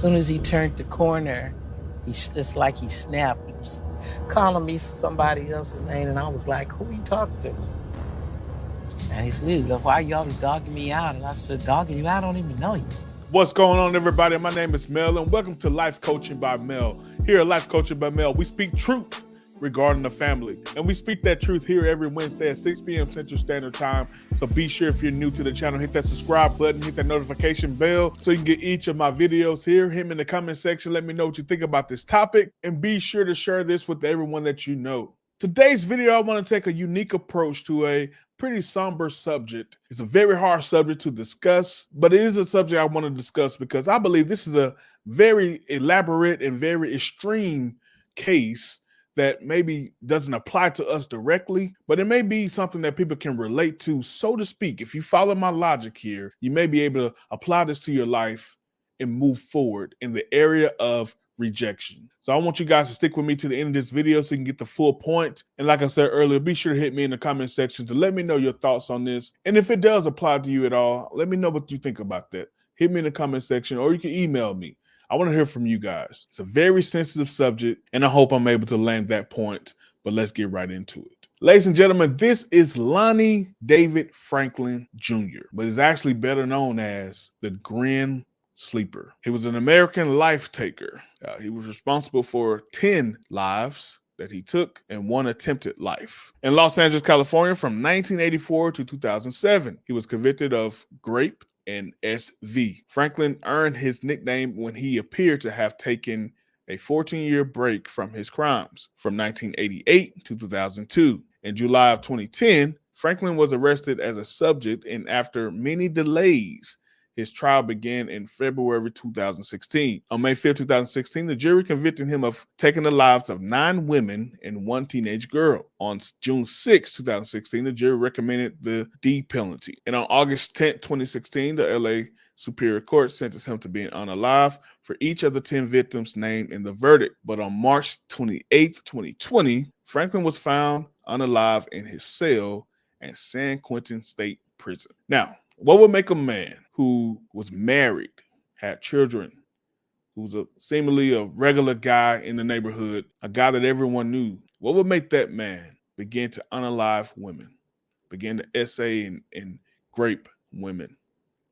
soon as he turned the corner, it's like he snapped. He was calling me somebody else's name, and I was like, who you talking to? And he said, look, why y'all dogging me out? And I said, dogging you? I don't even know you. What's going on, everybody? My name is Mel, and welcome to Life Coaching by Mel. Here at Life Coaching by Mel, we speak truth regarding the family. And we speak that truth here every Wednesday at 6 p.m. Central Standard Time. So be sure, if you're new to the channel, hit that subscribe button, hit that notification bell so you can get each of my videos here. Hit me in the comment section. Let me know what you think about this topic. And be sure to share this with everyone that you know. Today's video, I want to take a unique approach to a pretty somber subject. It's a very hard subject to discuss, but it is a subject I want to discuss because I believe this is a very elaborate and very extreme case that maybe doesn't apply to us directly, but it may be something that people can relate to, so to speak. If you follow my logic here, you may be able to apply this to your life and move forward in the area of rejection. So I want you guys to stick with me to the end of this video so you can get the full point. And like I said earlier, be sure to hit me in the comment section to let me know your thoughts on this. And if it does apply to you at all, let me know what you think about that. Hit me in the comment section, or you can email me. I want to hear from you guys. It's a very sensitive subject, and I hope I'm able to land that point, but let's get right into it. Ladies and gentlemen, this is Lonnie David Franklin Jr., but is actually better known as the Grim Sleeper. He was an American life taker. He was responsible for 10 lives that he took and 1 attempted life. In Los Angeles, California, from 1984 to 2007, he was convicted of rape and SV. Franklin earned his nickname when he appeared to have taken a 14-year break from his crimes from 1988 to 2002. In July of 2010, Franklin was arrested as a subject, and after many delays, his trial began in February 2016. On May 5, 2016, the jury convicted him of taking the lives of 9 women and 1 teenage girl. On June 6, 2016, the jury recommended the death penalty. And on August 10, 2016, the LA Superior Court sentenced him to being unalive for each of the 10 victims named in the verdict. But on March 28, 2020, Franklin was found unalive in his cell at San Quentin State Prison. Now, what would make a man who was married, had children, who was seemingly a regular guy in the neighborhood, a guy that everyone knew, what would make that man begin to unalive women, begin to essay and rape women?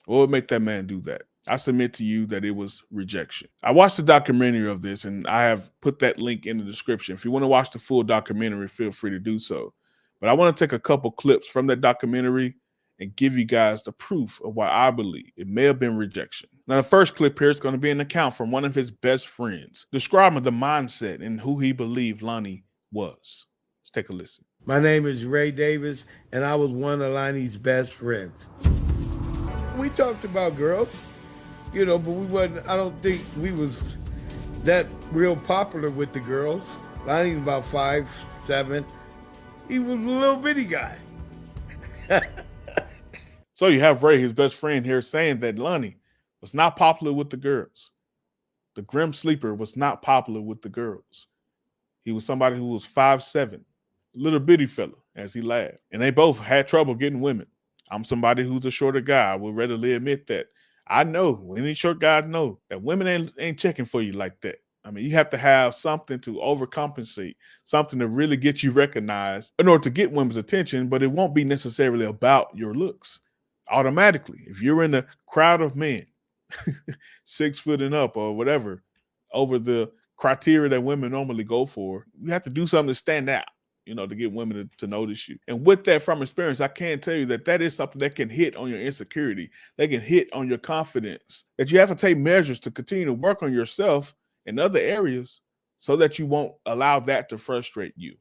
What would make that man do that? I submit to you that it was rejection. I watched the documentary of this, and I have put that link in the description. If you want to watch the full documentary, feel free to do so. But I want to take a couple clips from that documentary and give you guys the proof of why I believe it may have been rejection. Now, the first clip here is going to be an account from one of his best friends, describing the mindset and who he believed Lonnie was. Let's take a listen. My name is Ray Davis, and I was one of Lonnie's best friends. We talked about girls, but we wasn't, I don't think we was that real popular with the girls. Lonnie was about 5'7". He was a little bitty guy. So you have Ray, his best friend, here saying that Lonnie was not popular with the girls. The Grim Sleeper was not popular with the girls. He was somebody who was 5'7", little bitty fella, as he laughed. And they both had trouble getting women. I'm somebody who's a shorter guy. I will readily admit that. I know, any short guys know that women ain't checking for you like that. I mean, you have to have something to overcompensate, something to really get you recognized in order to get women's attention, but it won't be necessarily about your looks. Automatically, if you're in a crowd of men, 6 foot and up or whatever, over the criteria that women normally go for, you have to do something to stand out, to get women to notice you. And with that, from experience, I can tell you that is something that can hit on your insecurity. They can hit on your confidence, that you have to take measures to continue to work on yourself in other areas so that you won't allow that to frustrate you.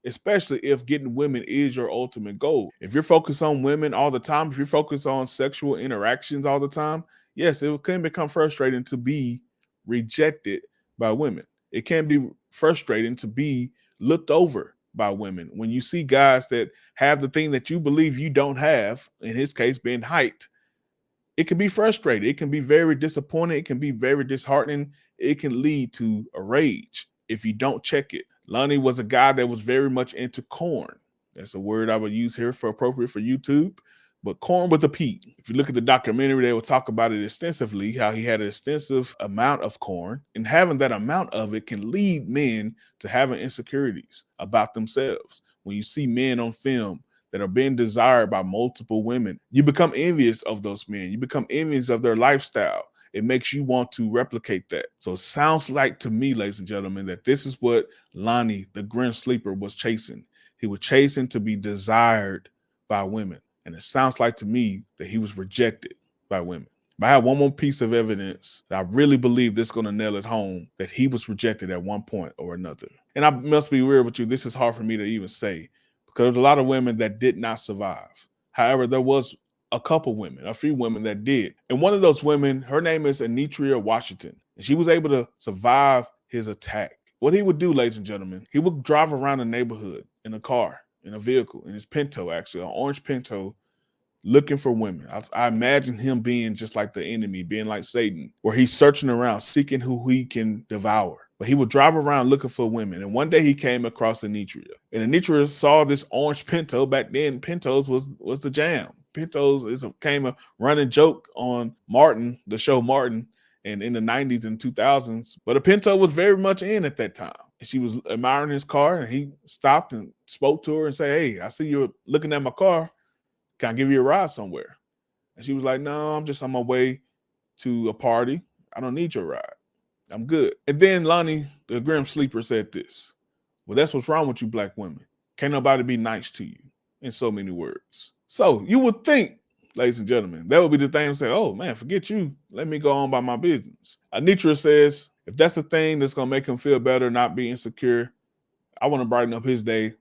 Especially if getting women is your ultimate goal. If you're focused on women all the time, if you're focused on sexual interactions all the time, yes, it can become frustrating to be rejected by women. It can be frustrating to be looked over by women. When you see guys that have the thing that you believe you don't have, in his case being height, it can be frustrating. It can be very disappointing. It can be very disheartening. It can lead to a rage if you don't check it. Lonnie was a guy that was very much into corn. That's a word I would use here for appropriate for YouTube. but corn with a P. If you look at the documentary, they will talk about it extensively, how he had an extensive amount of corn, and having that amount of it can lead men to having insecurities about themselves. When you see men on film that are being desired by multiple women, you become envious of those men. You become envious of their lifestyle. It makes you want to replicate that. So it sounds like to me, ladies and gentlemen, that this is what Lonnie, the grim sleeper, was chasing. He was chasing to be desired by women. And it sounds like to me that he was rejected by women. But I have one more piece of evidence that I really believe this is going to nail it home, that he was rejected at one point or another. And I must be real with you, this is hard for me to even say, because there's a lot of women that did not survive. However, there was a few women that did. And one of those women, her name is Anitria Washington. And she was able to survive his attack. What he would do, ladies and gentlemen, he would drive around the neighborhood in a car, in a vehicle, in his Pinto, actually, an orange Pinto, looking for women. I imagine him being just like the enemy, being like Satan, where he's searching around, seeking who he can devour. But he would drive around looking for women. And one day he came across Anitria. And Anitria saw this orange Pinto. Back then, Pintos was the jam. Pintos became a running joke on Martin, the show Martin, and in the 90s and 2000s. But a Pinto was very much in at that time. And she was admiring his car, and he stopped and spoke to her and said, "Hey, I see you're looking at my car. Can I give you a ride somewhere?" And she was like, "No, I'm just on my way to a party. I don't need your ride. I'm good." And then Lonnie, the grim sleeper, said this: "Well, that's what's wrong with you black women. Can't nobody be nice to you," in so many words. So you would think, ladies and gentlemen, that would be the thing to say, "Oh man, forget you. Let me go on by my business." Anitra says, if that's the thing that's going to make him feel better, not be insecure, I want to brighten up his day,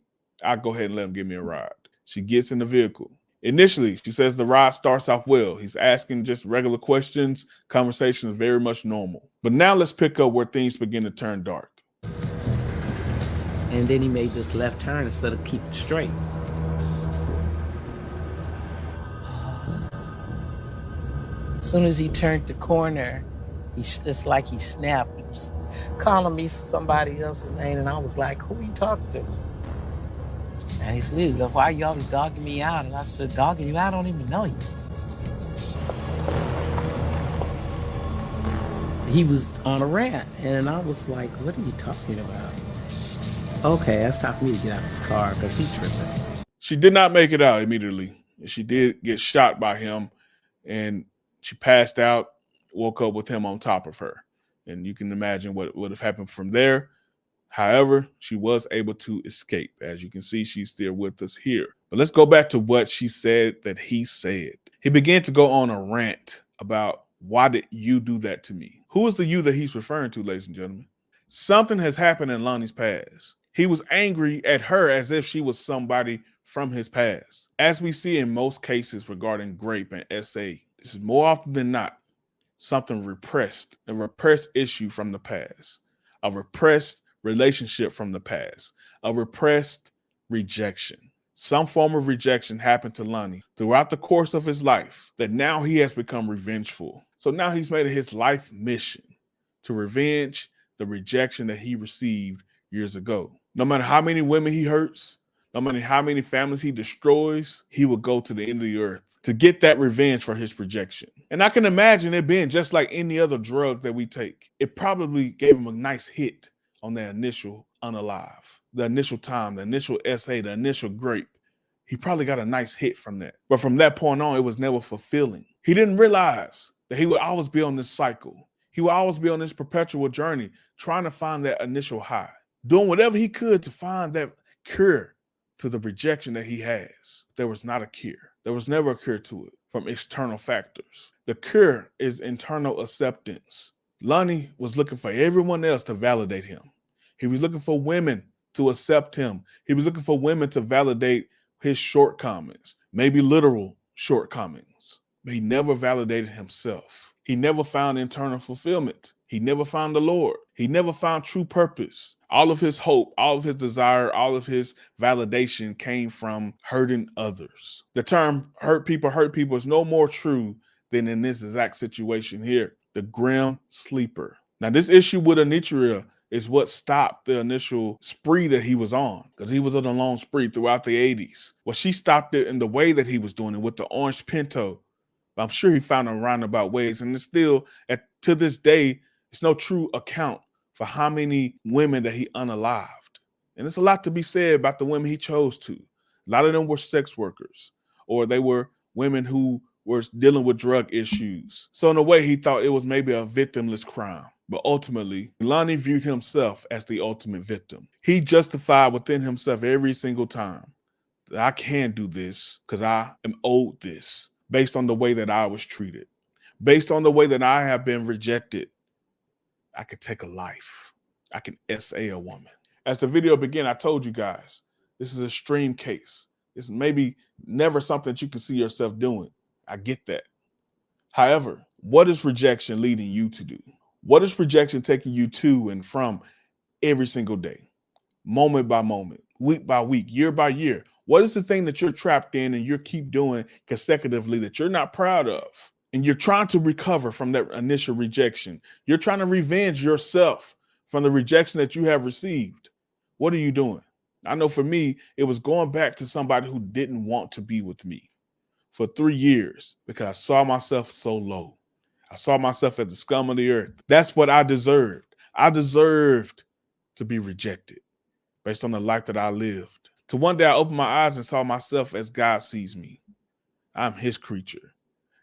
I'll go ahead and let him give me a ride. She gets in the vehicle. Initially, she says the ride starts off well. He's asking just regular questions. Conversation is very much normal. But now let's pick up where things begin to turn dark. And then he made this left turn instead of keeping straight. As soon as he turned the corner, it's like he snapped. He was calling me somebody else's name, and I was like, "Who are you talking to?" And he's like, "Why y'all dogging me out?" And I said, "Dogging you? I don't even know you." He was on a rant, and I was like, "What are you talking about?" Okay, that's time for me to get out of his car because he's tripping. She did not make it out immediately. She did get shot by him, and she passed out, woke up with him on top of her. And you can imagine what would have happened from there. However, she was able to escape. As you can see, she's still with us here. But let's go back to what she said that he said. He began to go on a rant about, why did you do that to me? Who is the you that he's referring to, ladies and gentlemen? Something has happened in Lonnie's past. He was angry at her as if she was somebody from his past. As we see in most cases regarding grape and SA, this is more often than not something repressed, a repressed issue from the past, a repressed relationship from the past, a repressed rejection. Some form of rejection happened to Lonnie throughout the course of his life that now he has become revengeful. So now he's made it his life mission to revenge the rejection that he received years ago. No matter how many women he hurts, no matter how many families he destroys, he will go to the end of the earth to get that revenge for his rejection. And I can imagine it being just like any other drug that we take. It probably gave him a nice hit on that initial unalive, the initial time, the initial SA, the initial grape. He probably got a nice hit from that. But from that point on, it was never fulfilling. He didn't realize that he would always be on this cycle. He would always be on this perpetual journey, trying to find that initial high, doing whatever he could to find that cure to the rejection that he has. There was not a cure. There was never a cure to it from external factors. The cure is internal acceptance. Lonnie was looking for everyone else to validate him. He was looking for women to accept him. He was looking for women to validate his shortcomings, maybe literal shortcomings. But he never validated himself. He never found internal fulfillment. He never found the Lord. He never found true purpose. All of his hope, all of his desire, all of his validation came from hurting others. The term hurt people is no more true than in this exact situation here. The grim sleeper. Now, this issue with Anitria is what stopped the initial spree that he was on, because he was on a long spree throughout the 80s. Well, she stopped it in the way that he was doing it with the orange Pinto. But I'm sure he found a roundabout ways, and it's still, to this day, it's no true account for how many women that he unalived. And there's a lot to be said about the women he chose to. A lot of them were sex workers, or they were women who were dealing with drug issues. So in a way, he thought it was maybe a victimless crime. But ultimately, Lonnie viewed himself as the ultimate victim. He justified within himself every single time that I can't do this because I am owed this, based on the way that I was treated, based on the way that I have been rejected. I could take a life. I can SA a woman. As the video began, I told you guys, this is a extreme case. It's maybe never something that you can see yourself doing. I get that. However, what is rejection leading you to do? What is rejection taking you to and from every single day, moment by moment, week by week, year by year? What is the thing that you're trapped in and you keep doing consecutively that you're not proud of? And you're trying to recover from that initial rejection. You're trying to revenge yourself from the rejection that you have received. What are you doing? I know for me, it was going back to somebody who didn't want to be with me for 3 years because I saw myself so low. I saw myself as the scum of the earth. That's what I deserved. I deserved to be rejected based on the life that I lived. To one day I opened my eyes and saw myself as God sees me. I'm his creature.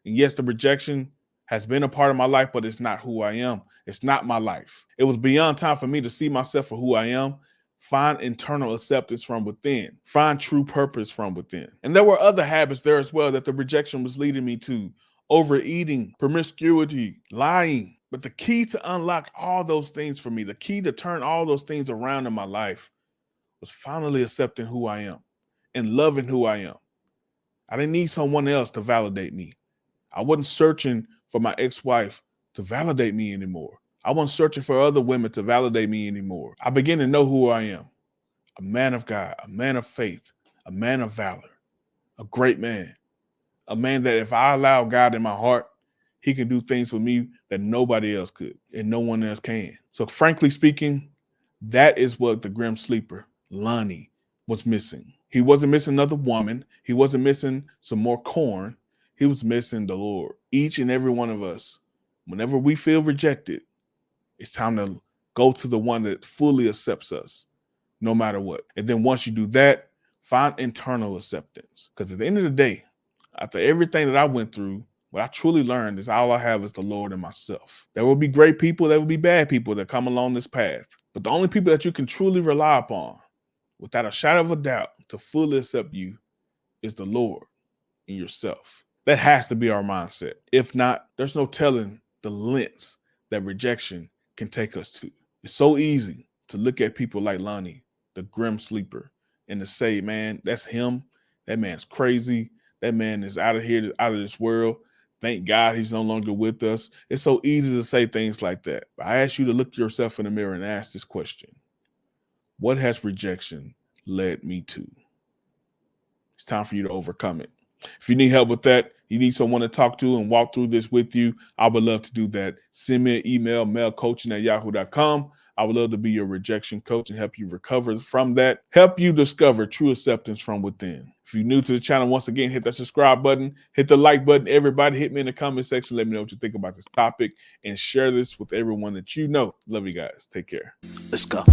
And yes, the rejection has been a part of my life, but it's not who I am. It's not my life. It was beyond time for me to see myself for who I am, find internal acceptance from within, find true purpose from within. And there were other habits there as well that the rejection was leading me to: overeating, promiscuity, lying. But the key to unlock all those things for me, the key to turn all those things around in my life, was finally accepting who I am and loving who I am. I didn't need someone else to validate me. I wasn't searching for my ex-wife to validate me anymore. I wasn't searching for other women to validate me anymore. I began to know who I am: a man of God, a man of faith, a man of valor, a great man, a man that if I allow God in my heart, he can do things for me that nobody else could and no one else can. So frankly speaking, that is what the grim sleeper, Lonnie, was missing. He wasn't missing another woman. He wasn't missing some more corn. He was missing the Lord. Each and every one of us, whenever we feel rejected, it's time to go to the one that fully accepts us, no matter what. And then once you do that, find internal acceptance. Because at the end of the day, after everything that I went through, what I truly learned is all I have is the Lord and myself. There will be great people, there will be bad people that come along this path. But the only people that you can truly rely upon, without a shadow of a doubt, to fully accept you is the Lord and yourself. That has to be our mindset. If not, there's no telling the lengths that rejection can take us to. It's so easy to look at people like Lonnie, the grim sleeper, and to say, man, that's him. That man's crazy. That man is out of here, out of this world. Thank God he's no longer with us. It's so easy to say things like that. But I ask you to look yourself in the mirror and ask this question: what has rejection led me to? It's time for you to overcome it. If you need help with that, you need someone to talk to and walk through this with you, I would love to do that. Send me an email, mailcoaching@yahoo.com. I would love to be your rejection coach and help you recover from that, help you discover true acceptance from within. If you're new to the channel, once again, hit that subscribe button, hit the like button. Everybody hit me in the comment section. Let me know what you think about this topic and share this with everyone that you know. Love you guys. Take care. Let's go.